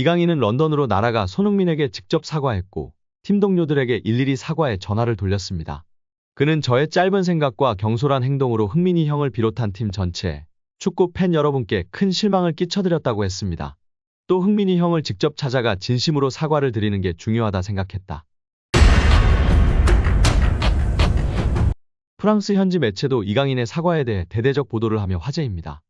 이강인은 런던으로 날아가 손흥민에게 직접 사과했고 팀 동료들에게 일일이 사과의 전화를 돌렸습니다. 그는 저의 짧은 생각과 경솔한 행동으로 흥민이 형을 비롯한 팀 전체, 축구 팬 여러분께 큰 실망을 끼쳐드렸다고 했습니다. 또 흥민이 형을 직접 찾아가 진심으로 사과를 드리는 게 중요하다 생각했다. 프랑스 현지 매체도 이강인의 사과에 대해 대대적 보도를 하며 화제입니다.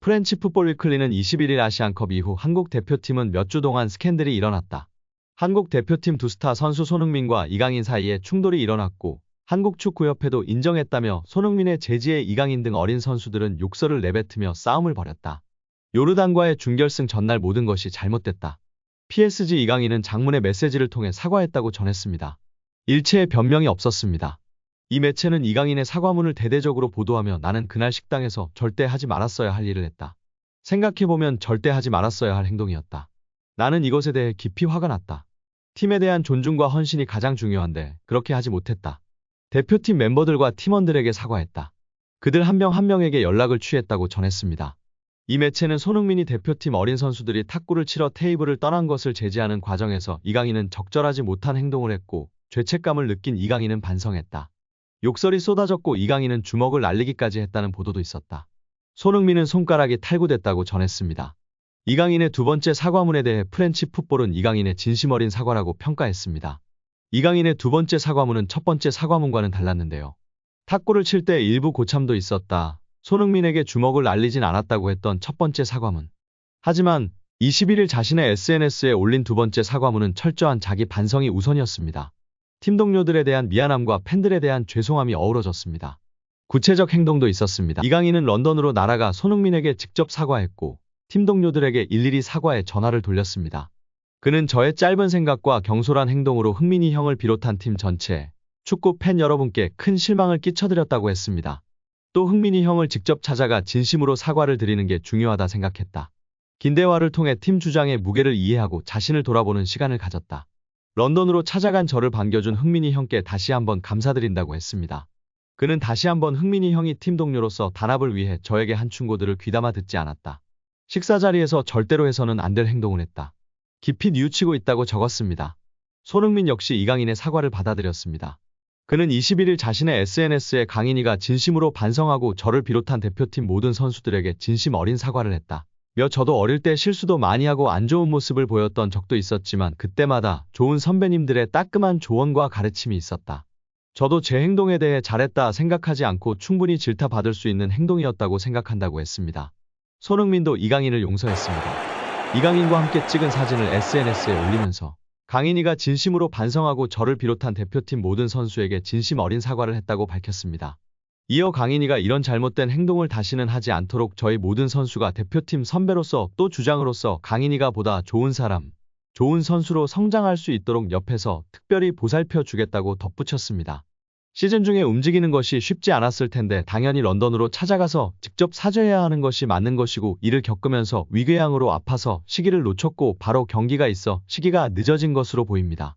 프렌치 풋볼 위클리는 21일 아시안컵 이후 한국 대표팀은 몇 주 동안 스캔들이 일어났다. 한국 대표팀 두 스타 선수 손흥민과 이강인 사이에 충돌이 일어났고 한국축구협회도 인정했다며 손흥민의 제지에 이강인 등 어린 선수들은 욕설을 내뱉으며 싸움을 벌였다. 요르단과의 준결승 전날 모든 것이 잘못됐다. PSG 이강인은 장문의 메시지를 통해 사과했다고 전했습니다. 일체의 변명이 없었습니다. 이 매체는 이강인의 사과문을 대대적으로 보도하며 나는 그날 식당에서 절대 하지 말았어야 할 일을 했다. 생각해보면 절대 하지 말았어야 할 행동이었다. 나는 이것에 대해 깊이 화가 났다. 팀에 대한 존중과 헌신이 가장 중요한데 그렇게 하지 못했다. 대표팀 멤버들과 팀원들에게 사과했다. 그들 한 명 한 명에게 연락을 취했다고 전했습니다. 이 매체는 손흥민이 대표팀 어린 선수들이 탁구를 치러 테이블을 떠난 것을 제지하는 과정에서 이강인은 적절하지 못한 행동을 했고 죄책감을 느낀 이강인은 반성했다. 욕설이 쏟아졌고 이강인은 주먹을 날리기까지 했다는 보도도 있었다. 손흥민은 손가락이 탈구됐다고 전했습니다. 이강인의 두 번째 사과문에 대해 프렌치 풋볼은 이강인의 진심 어린 사과라고 평가했습니다. 이강인의 두 번째 사과문은 첫 번째 사과문과는 달랐는데요. 탁구를 칠 때 일부 고참도 있었다. 손흥민에게 주먹을 날리진 않았다고 했던 첫 번째 사과문. 하지만 21일 자신의 SNS에 올린 두 번째 사과문은 철저한 자기 반성이 우선이었습니다. 팀 동료들에 대한 미안함과 팬들에 대한 죄송함이 어우러졌습니다. 구체적 행동도 있었습니다. 이강인은 런던으로 날아가 손흥민에게 직접 사과했고 팀 동료들에게 일일이 사과의 전화를 돌렸습니다. 그는 저의 짧은 생각과 경솔한 행동으로 흥민이 형을 비롯한 팀 전체, 축구 팬 여러분께 큰 실망을 끼쳐드렸다고 했습니다. 또 흥민이 형을 직접 찾아가 진심으로 사과를 드리는 게 중요하다 생각했다. 긴 대화를 통해 팀 주장의 무게를 이해하고 자신을 돌아보는 시간을 가졌다. 런던으로 찾아간 저를 반겨준 흥민이 형께 다시 한번 감사드린다고 했습니다. 그는 다시 한번 흥민이 형이 팀 동료로서 단합을 위해 저에게 한 충고들을 귀담아 듣지 않았다. 식사 자리에서 절대로 해서는 안 될 행동을 했다. 깊이 뉘우치고 있다고 적었습니다. 손흥민 역시 이강인의 사과를 받아들였습니다. 그는 21일 자신의 SNS에 강인이가 진심으로 반성하고 저를 비롯한 대표팀 모든 선수들에게 진심 어린 사과를 했다. 저도 어릴 때 실수도 많이 하고 안 좋은 모습을 보였던 적도 있었지만 그때마다 좋은 선배님들의 따끔한 조언과 가르침이 있었다. 저도 제 행동에 대해 잘했다 생각하지 않고 충분히 질타받을 수 있는 행동이었다고 생각한다고 했습니다. 손흥민도 이강인을 용서했습니다. 이강인과 함께 찍은 사진을 SNS에 올리면서 강인이가 진심으로 반성하고 저를 비롯한 대표팀 모든 선수에게 진심 어린 사과를 했다고 밝혔습니다. 이어 강인이가 이런 잘못된 행동을 다시는 하지 않도록 저희 모든 선수가 대표팀 선배로서 또 주장으로서 강인이가 보다 좋은 사람, 좋은 선수로 성장할 수 있도록 옆에서 특별히 보살펴 주겠다고 덧붙였습니다. 시즌 중에 움직이는 것이 쉽지 않았을 텐데 당연히 런던으로 찾아가서 직접 사죄해야 하는 것이 맞는 것이고 이를 겪으면서 위궤양으로 아파서 시기를 놓쳤고 바로 경기가 있어 시기가 늦어진 것으로 보입니다.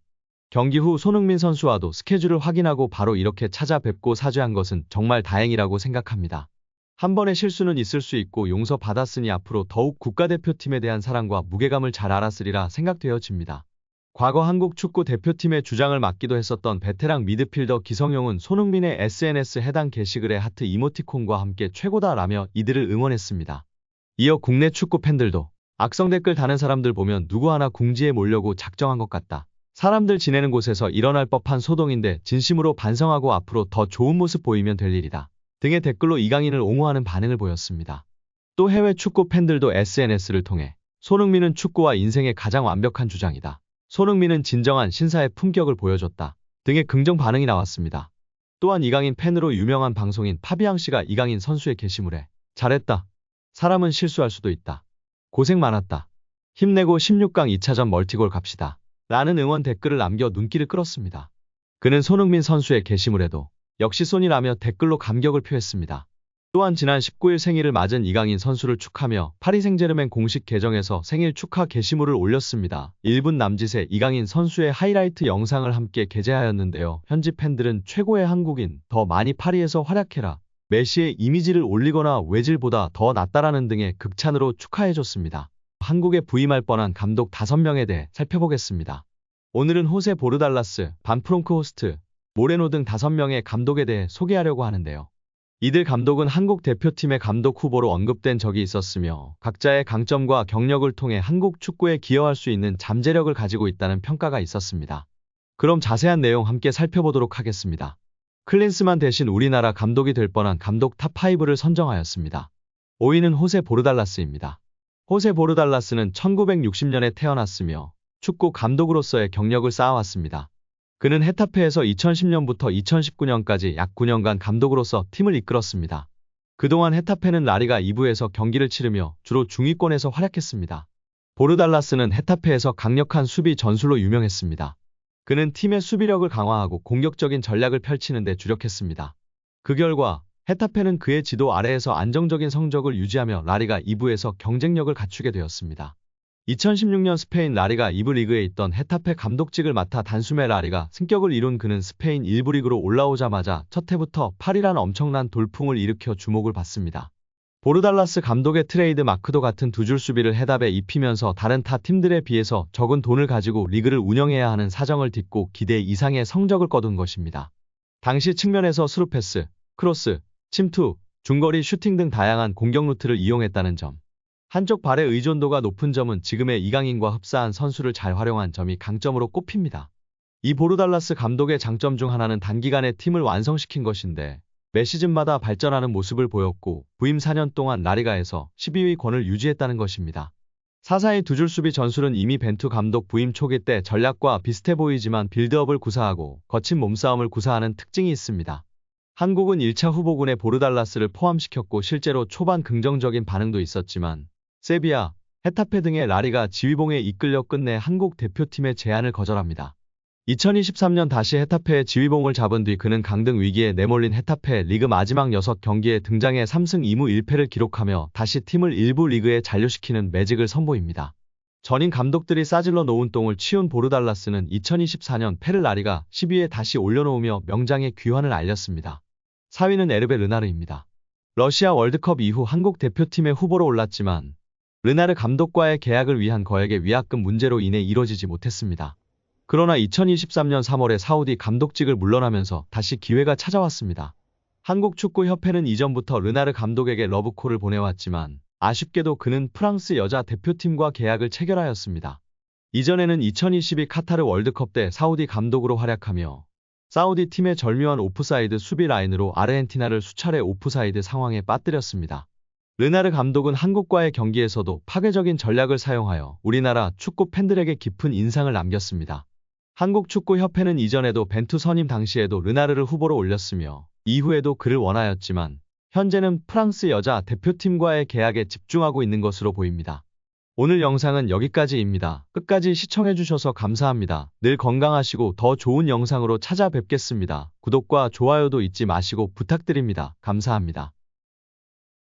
경기 후 손흥민 선수와도 스케줄을 확인하고 바로 이렇게 찾아뵙고 사죄한 것은 정말 다행이라고 생각합니다. 한 번의 실수는 있을 수 있고 용서받았으니 앞으로 더욱 국가대표팀에 대한 사랑과 무게감을 잘 알았으리라 생각되어집니다. 과거 한국 축구 대표팀의 주장을 맡기도 했었던 베테랑 미드필더 기성용은 손흥민의 SNS 해당 게시글에 하트 이모티콘과 함께 최고다라며 이들을 응원했습니다. 이어 국내 축구 팬들도 악성 댓글 다는 사람들 보면 누구 하나 궁지에 몰려고 작정한 것 같다. 사람들 지내는 곳에서 일어날 법한 소동인데 진심으로 반성하고 앞으로 더 좋은 모습 보이면 될 일이다. 등의 댓글로 이강인을 옹호하는 반응을 보였습니다. 또 해외 축구 팬들도 SNS를 통해 손흥민은 축구와 인생의 가장 완벽한 주장이다. 손흥민은 진정한 신사의 품격을 보여줬다. 등의 긍정 반응이 나왔습니다. 또한 이강인 팬으로 유명한 방송인 파비앙 씨가 이강인 선수의 게시물에 잘했다. 사람은 실수할 수도 있다. 고생 많았다. 힘내고 16강 2차전 멀티골 갑시다. 라는 응원 댓글을 남겨 눈길을 끌었습니다. 그는 손흥민 선수의 게시물에도 역시 손이라며 댓글로 감격을 표했습니다. 또한 지난 19일 생일을 맞은 이강인 선수를 축하며 파리 생제르맹 공식 계정에서 생일 축하 게시물을 올렸습니다. 1분 남짓의 이강인 선수의 하이라이트 영상을 함께 게재하였는데요. 현지 팬들은 최고의 한국인, 더 많이 파리에서 활약해라, 메시의 이미지를 올리거나 외질보다 더 낫다라는 등의 극찬으로 축하해줬습니다. 한국에 부임할 뻔한 감독 5명에 대해 살펴보겠습니다. 오늘은 호세 보르달라스, 반프롱크 호스트, 모레노 등 5명의 감독에 대해 소개하려고 하는데요. 이들 감독은 한국 대표팀의 감독 후보로 언급된 적이 있었으며 각자의 강점과 경력을 통해 한국 축구에 기여할 수 있는 잠재력을 가지고 있다는 평가가 있었습니다. 그럼 자세한 내용 함께 살펴보도록 하겠습니다. 클린스만 대신 우리나라 감독이 될 뻔한 감독 탑5를 선정하였습니다. 5위는 호세 보르달라스입니다. 호세 보르달라스는 1960년에 태어났으며 축구 감독으로서의 경력을 쌓아왔습니다. 그는 헤타페에서 2010년부터 2019년까지 약 9년간 감독으로서 팀을 이끌었습니다. 그동안 헤타페는 라리가 2부에서 경기를 치르며 주로 중위권에서 활약했습니다. 보르달라스는 헤타페에서 강력한 수비 전술로 유명했습니다. 그는 팀의 수비력을 강화하고 공격적인 전략을 펼치는 데 주력했습니다. 그 결과 헤타페는 그의 지도 아래에서 안정적인 성적을 유지하며 라리가 2부에서 경쟁력을 갖추게 되었습니다. 2016년 스페인 라리가 2부 리그에 있던 헤타페 감독직을 맡아 단숨에 라리가 승격을 이룬 그는 스페인 1부 리그로 올라오자마자 첫 해부터 8위란 엄청난 돌풍을 일으켜 주목을 받습니다. 보르달라스 감독의 트레이드 마크도 같은 두 줄 수비를 헤답에 입히면서 다른 타 팀들에 비해서 적은 돈을 가지고 리그를 운영해야 하는 사정을 딛고 기대 이상의 성적을 거둔 것입니다. 당시 측면에서 스루패스, 크로스, 침투, 중거리 슈팅 등 다양한 공격 루트를 이용했다는 점. 한쪽 발의 의존도가 높은 점은 지금의 이강인과 흡사한 선수를 잘 활용한 점이 강점으로 꼽힙니다. 이 보르달라스 감독의 장점 중 하나는 단기간에 팀을 완성시킨 것인데 매 시즌마다 발전하는 모습을 보였고 부임 4년 동안 라리가에서 12위권을 유지했다는 것입니다. 4-4-2 두 줄 수비 전술은 이미 벤투 감독 부임 초기 때 전략과 비슷해 보이지만 빌드업을 구사하고 거친 몸싸움을 구사하는 특징이 있습니다. 한국은 1차 후보군에 보르달라스를 포함시켰고 실제로 초반 긍정적인 반응도 있었지만 세비야, 헤타페 등의 라리가 지휘봉에 이끌려 끝내 한국 대표팀의 제안을 거절합니다. 2023년 다시 헤타페의 지휘봉을 잡은 뒤 그는 강등 위기에 내몰린 헤타페 리그 마지막 6경기에 등장해 3승 2무 1패를 기록하며 다시 팀을 1부 리그에 잔류시키는 매직을 선보입니다. 전임 감독들이 싸질러 놓은 똥을 치운 보르달라스는 2024년 페르 라리가 10위에 다시 올려놓으며 명장의 귀환을 알렸습니다. 4위는 에르베 르나르입니다. 러시아 월드컵 이후 한국 대표팀의 후보로 올랐지만 르나르 감독과의 계약을 위한 거액의 위약금 문제로 인해 이뤄지지 못했습니다. 그러나 2023년 3월에 사우디 감독직을 물러나면서 다시 기회가 찾아왔습니다. 한국축구협회는 이전부터 르나르 감독에게 러브콜을 보내왔지만 아쉽게도 그는 프랑스 여자 대표팀과 계약을 체결하였습니다. 이전에는 2022 카타르 월드컵 때 사우디 감독으로 활약하며 사우디 팀의 절묘한 오프사이드 수비 라인으로 아르헨티나를 수차례 오프사이드 상황에 빠뜨렸습니다. 르나르 감독은 한국과의 경기에서도 파괴적인 전략을 사용하여 우리나라 축구 팬들에게 깊은 인상을 남겼습니다. 한국축구협회는 이전에도 벤투 선임 당시에도 르나르를 후보로 올렸으며 이후에도 그를 원하였지만 현재는 프랑스 여자 대표팀과의 계약에 집중하고 있는 것으로 보입니다. 오늘 영상은 여기까지입니다. 끝까지 시청해주셔서 감사합니다. 늘 건강하시고 더 좋은 영상으로 찾아뵙겠습니다. 구독과 좋아요도 잊지 마시고 부탁드립니다. 감사합니다.